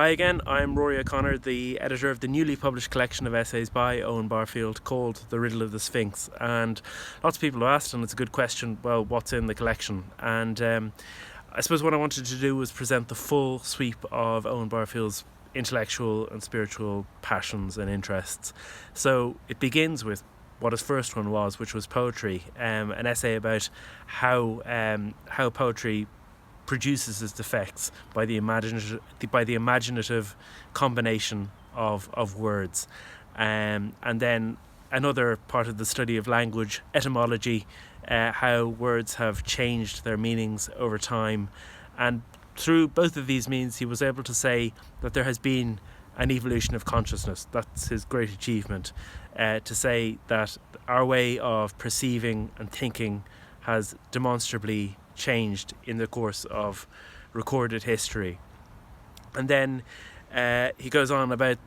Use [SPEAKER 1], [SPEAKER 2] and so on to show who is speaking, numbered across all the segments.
[SPEAKER 1] Hi again, I'm Rory O'Connor, the editor of the newly published collection of essays by Owen Barfield called The Riddle of the Sphinx. And lots of people have asked, and it's a good question, well, what's in the collection? And I suppose what I wanted to do was present the full sweep of Owen Barfield's intellectual and spiritual passions and interests. So it begins with what his first one was, which was poetry, an essay about how poetry produces its effects by the imaginative combination of words, and then another part of the study of language, etymology, how words have changed their meanings over time, and through both of these means he was able to say that there has been an evolution of consciousness. That's his great achievement, to say that our way of perceiving and thinking has demonstrably changed in the course of recorded history. And then he goes on about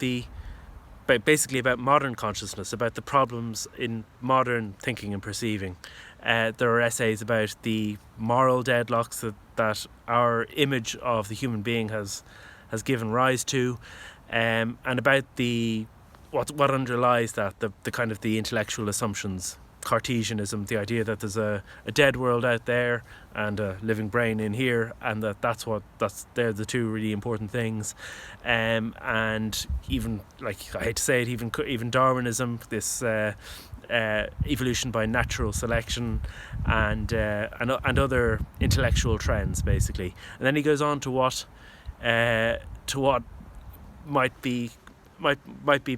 [SPEAKER 1] basically about modern consciousness, about the problems in modern thinking and perceiving. There are essays about the moral deadlocks that our image of the human being has given rise to, and about what underlies that, the kind of the intellectual assumptions. Cartesianism, the idea that there's a dead world out there and a living brain in here, and they're the two really important things, and even, like, I hate to say it, even Darwinism, this evolution by natural selection, and other intellectual trends, basically. And then he goes on to what might be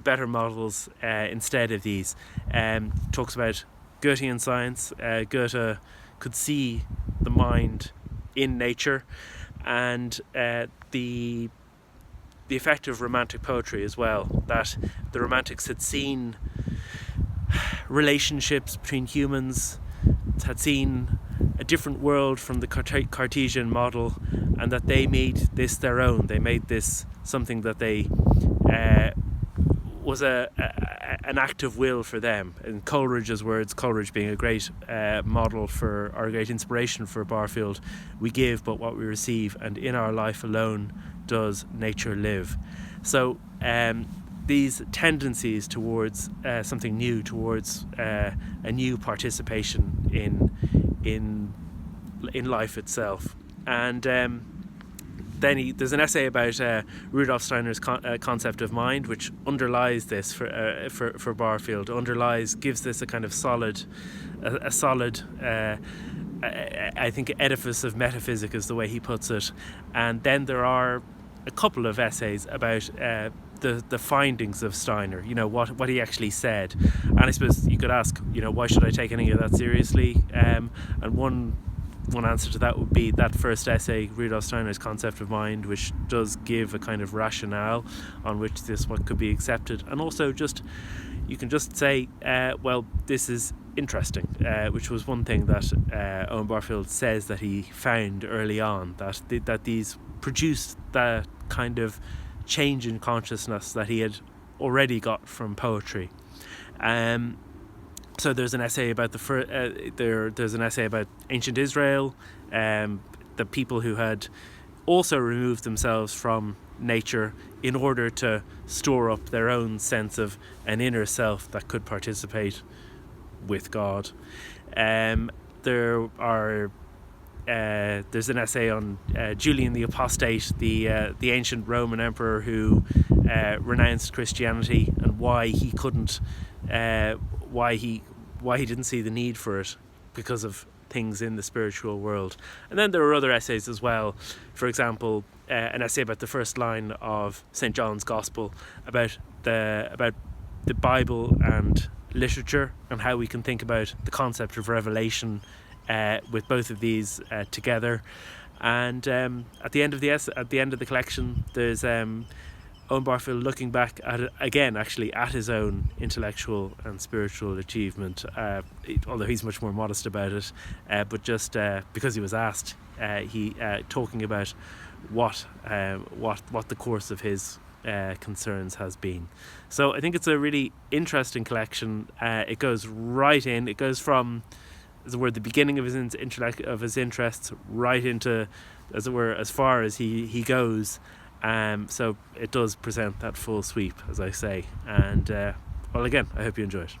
[SPEAKER 1] better models instead of these. Talks about Goethean science. Goethe could see the mind in nature, and the effect of romantic poetry as well, that the Romantics had seen relationships between humans, had seen a different world from the Cartesian model, and that they made this their own. They made this something that they was an act of will for them. In Coleridge's words, Coleridge being a great model for, or a great inspiration for Barfield, we give but what we receive, and in our life alone does nature live. So these tendencies towards something new, towards a new participation in life itself. And then there's an essay about Rudolf Steiner's concept of mind, which underlies this for Barfield. Gives this a kind of solid, I think, edifice of metaphysic is the way he puts it. And then there are a couple of essays about the findings of Steiner. What he actually said. And I suppose you could ask, why should I take any of that seriously? And one answer to that would be that first essay, Rudolf Steiner's concept of mind, which does give a kind of rationale on which what could be accepted, and also you can just say, well, this is interesting, which was one thing that Owen Barfield says that he found early on, that these produced that kind of change in consciousness that he had already got from poetry. So there's an essay about there's an essay about ancient Israel, the people who had also removed themselves from nature in order to store up their own sense of an inner self that could participate with God. There's an essay on Julian the Apostate, the ancient Roman emperor who renounced Christianity, and why he couldn't. Why he didn't see the need for it because of things in the spiritual world. And then there are other essays as well. For example, an essay about the first line of St. John's Gospel, about the Bible and literature, and how we can think about the concept of revelation with both of these together. And at the end of the collection, there's Owen Barfield looking back at it again, actually, at his own intellectual and spiritual achievement, although he's much more modest about it, but just because he was asked, he talking about what the course of his concerns has been. So I think it's a really interesting collection. It goes right in. It goes from, as it were, the beginning of his interests right into, as it were, as far as he goes. So it does present that full sweep, as I say. And well, again, I hope you enjoy it.